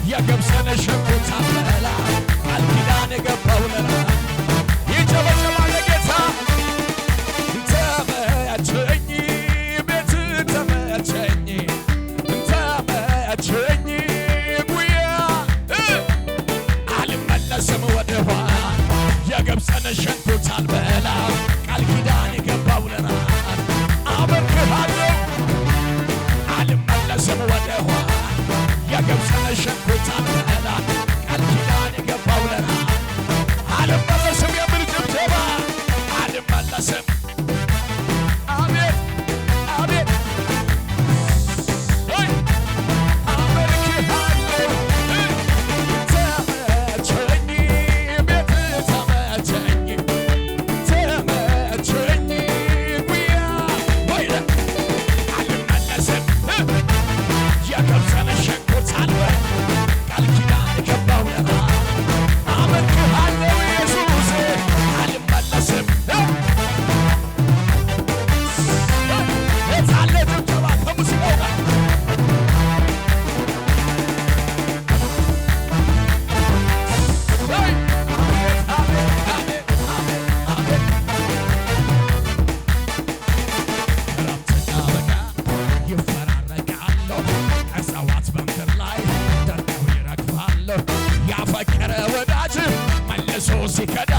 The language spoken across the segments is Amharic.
የገብስን ሸንኮር ሳልበላ ቃል ኪዳን ገባውለና ይጨበጨባል ለጌታ ተመቸኝ ቤት ተመቸኝ ተመቸኝ ጉያ አልመለስም ወደ ኋላ የገብስን ሸንኮር ሳልበላ ቃል ኪዳን ገባውለና አመልክሃለሁ አልመለስም ወደ ኋላ የገብስን ሸንኮር ሳልበላ ቃል ኪዳን ገባውለና አልመለስም የሚል ጭብጨባ አልመለስም አቤት አቤት አመልክሃለሁ ተመቸኝ ቤት ተመቸኝ ተመቸኝ ጉያ ወይለ አልመለስም የገብስን ሸንኮር ሳልበላ ቃል ኪዳን ገባውለና አመልክሃለሁ ኢየሱስ አልመለስም የታለ ጭብጨባ ከሙዚቃው ጋር ክረምትና በጋ ይፈራረቃሉ እጽዋት በምድር ላይ ደርቀው ይረግፋሉ ያፈቀረ ወዳጅ መልሶ ሲከዳ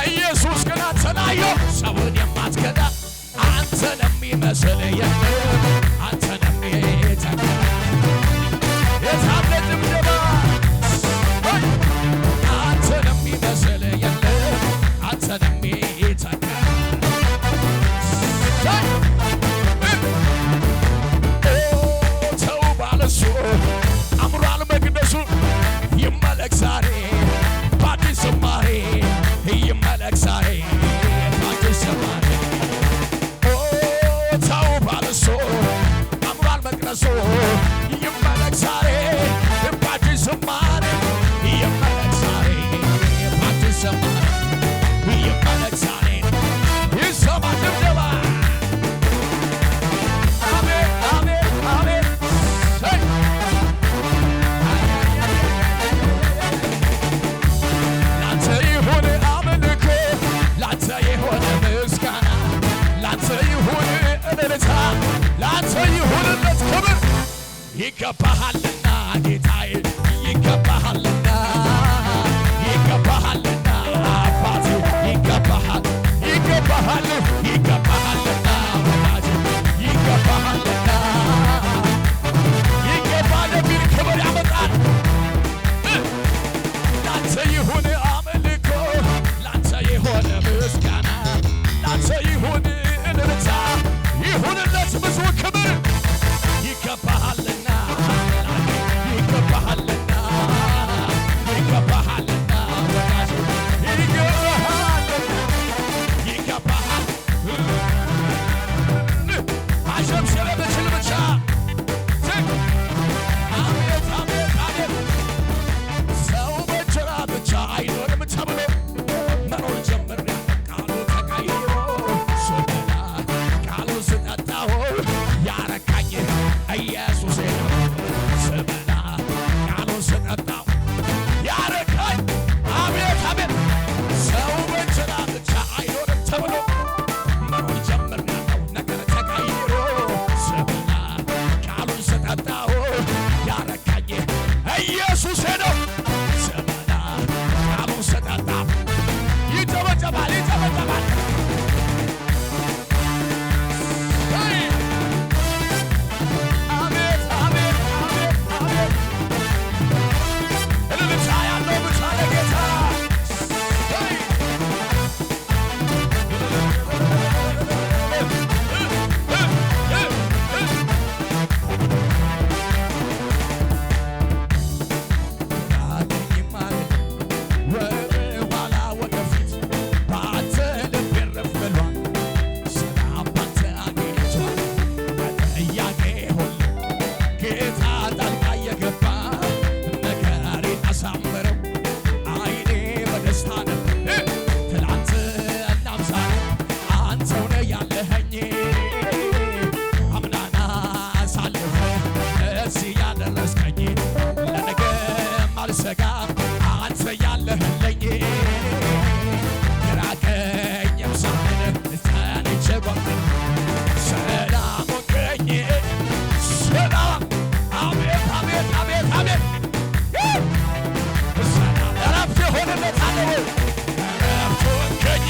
ኢየሱስ ግን አንተን አየሁ ሰውን የማትከዳ አንተን የሚመስል የለም አንተን የሚተካ የታለ ጭብጨባ አንተን የሚመስል የለም አንተን የሚተካ ተውቧል እሱ አምሯል መቅደሱ ይመለክ ዛሬ በአዲስ ዝማሬ ይመለክ ዛሬ በአዲስ ዝማሬ ተውቧል እሱ አምሯል መቅደሱ ይመለክ ዛሬ በአዲስ ዝማሬ ይመለክ ዛሬ በአዲስ ዝማሬ ይመለክ ዛሬ ይሰማ ጭብጨባ አሜን አሜን አሜን ላንተ ይሁን አምልኮ ላንተ ይሁን ምስጋና ላንተ ይሁን እልልታ ላንተ ይሁንለት ክብር ይገባሃልና ጌታዬ ይገባሃልና ይገባሃልና አባቴ ይገባሃል ይገባሃል ይገባሃልና ወዳጄ ይገባሃልና ይገባል የሚል ክብር ያመጣል ላንተ ይሁን አምልኮ ላንተ ይሁን ምስጋና ላንተ ይሁን እልልታ ይሁንለት ብዙ ክብር ይገባሃልና ላንተ አልሰጋም አንተ ያለህልኝ ራቀኝም ሳልል ጸንቼ ቆምኩ ሰላም ሆንከኝ ሰላም አቤት አቤት አቤት አቤት ሰላም እረፍት የሆነለታል እረፍት ሆንከኝ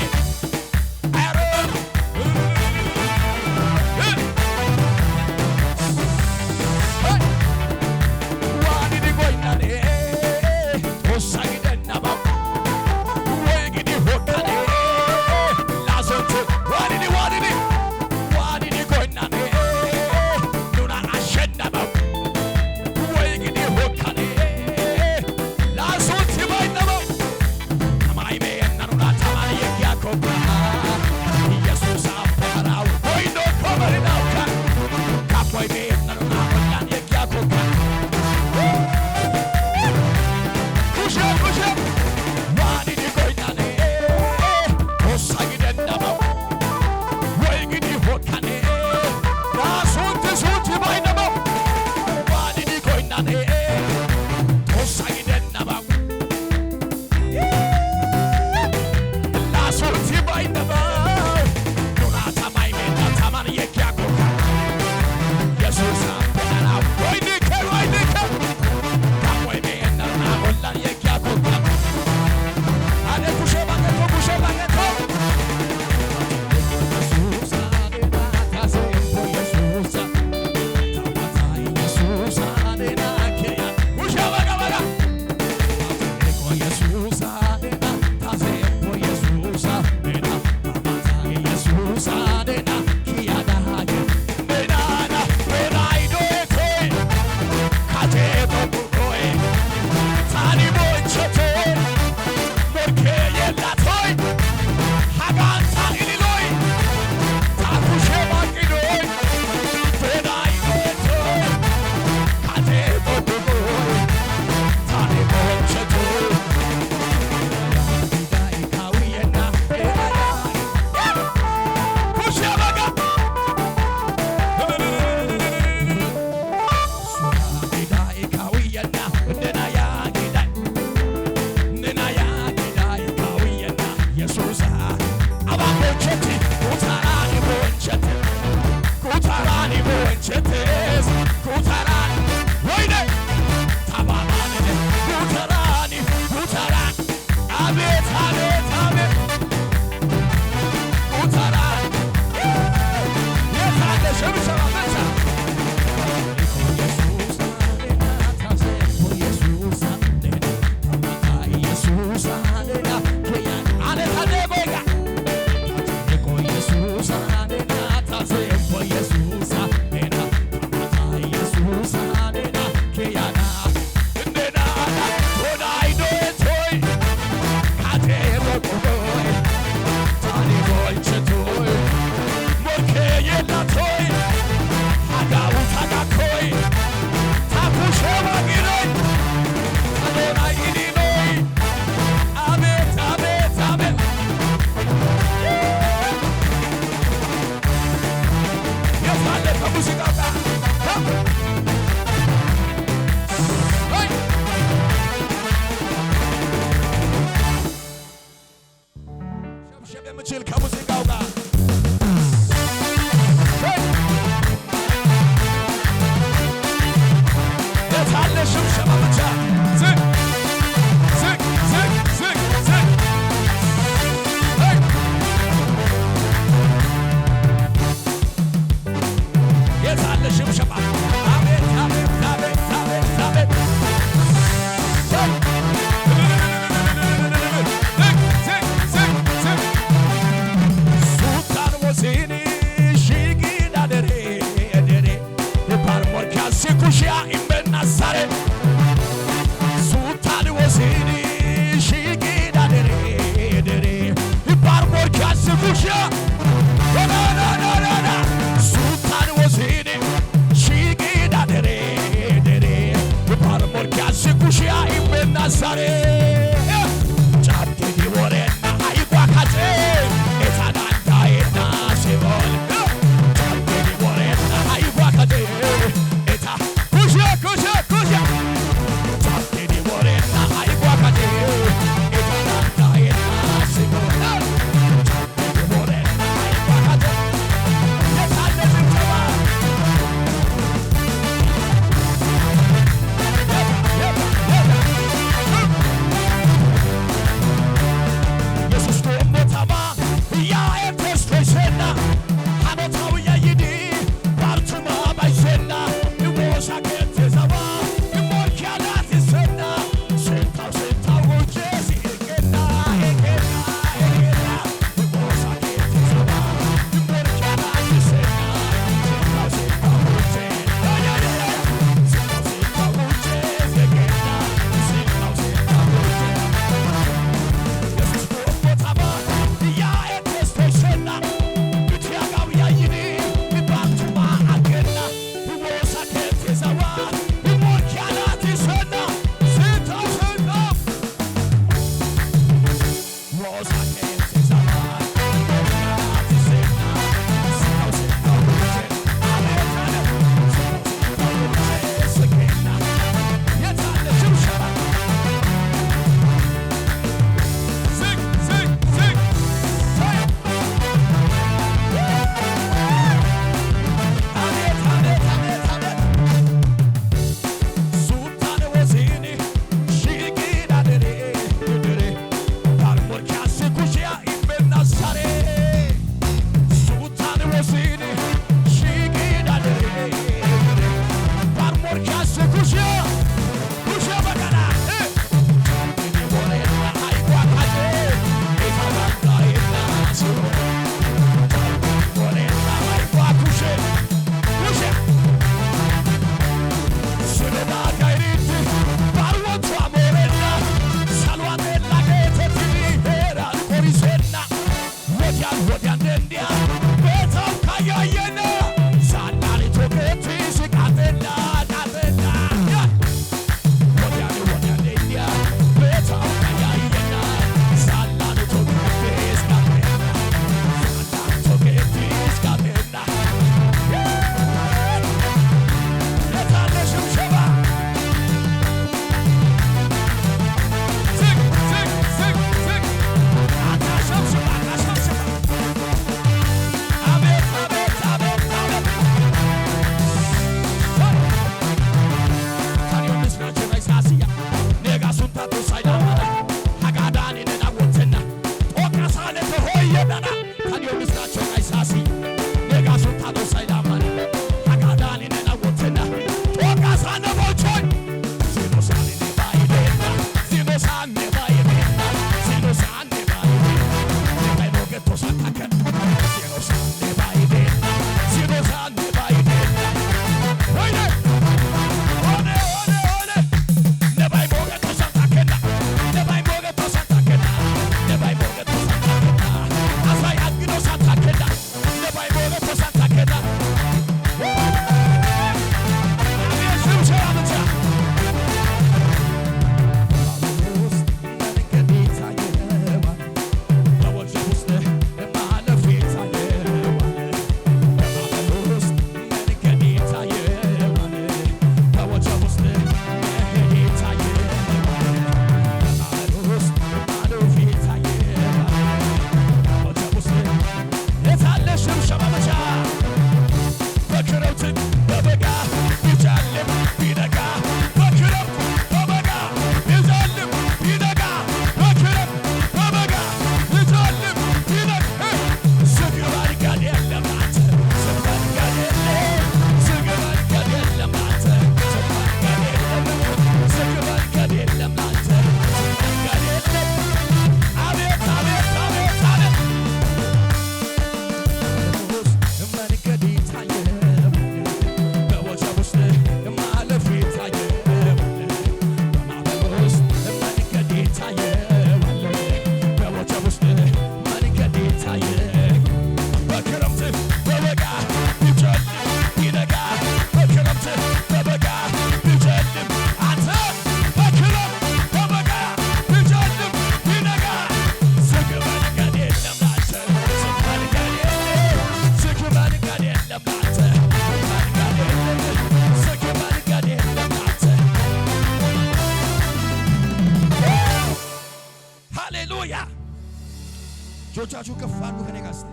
ጆቻችሁ ከፍ አድርጉ ከኔ ጋር እስቲ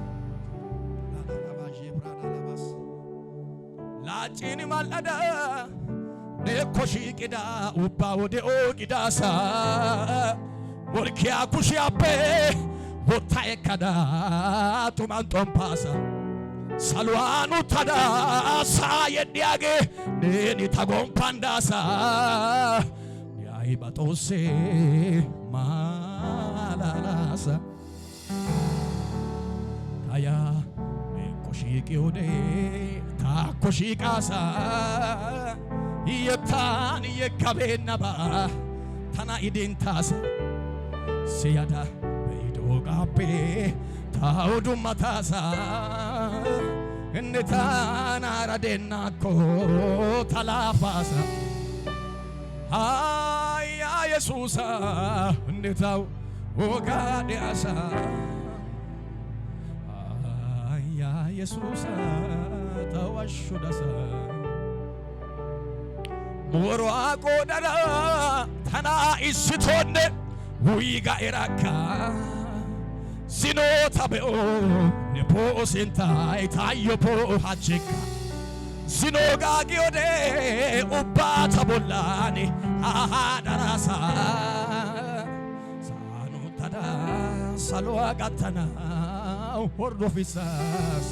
ላጭን ማለዳ ነኮሺ ቂዳ ውባ ወደኦ ቂዳሳ ወልኪያ ኩሽያፔ ቦታዬ ከዳ ቱማን ጦምፓሳ ሳልዋኑ ታዳ ሳየዲያጌ ነኒ ታጎምፓንዳሳ ያይ ባጦሴ ማላላሳ ታያ ነኮሺቂውዴ ታኮሺቃሳ የታን የከቤነባ ታና ኢዲንታሳ ሲያዳ በይዶጋፔ ታውዱማታሳ እንታና አራዴናኮ ታላፋሳ አያ ኢየሱሳ እንታው ወጋዲያሳ አያ ኢየሱሳ ታዋሹዳሳ ሞሮ አቆዳራ ታና ኢስቶነ ውይጋ ኤራካ ሲኖ ታበኦ ነፖ ሴንታይ ታዮፖ ሃቼካ ሲኖ ጋጊዮዴ ኡባ ታቦላኔ አሃዳራሳ ሳኑ ታዳ ሳሎዋ ጋታና ሆርዶፊሳሳ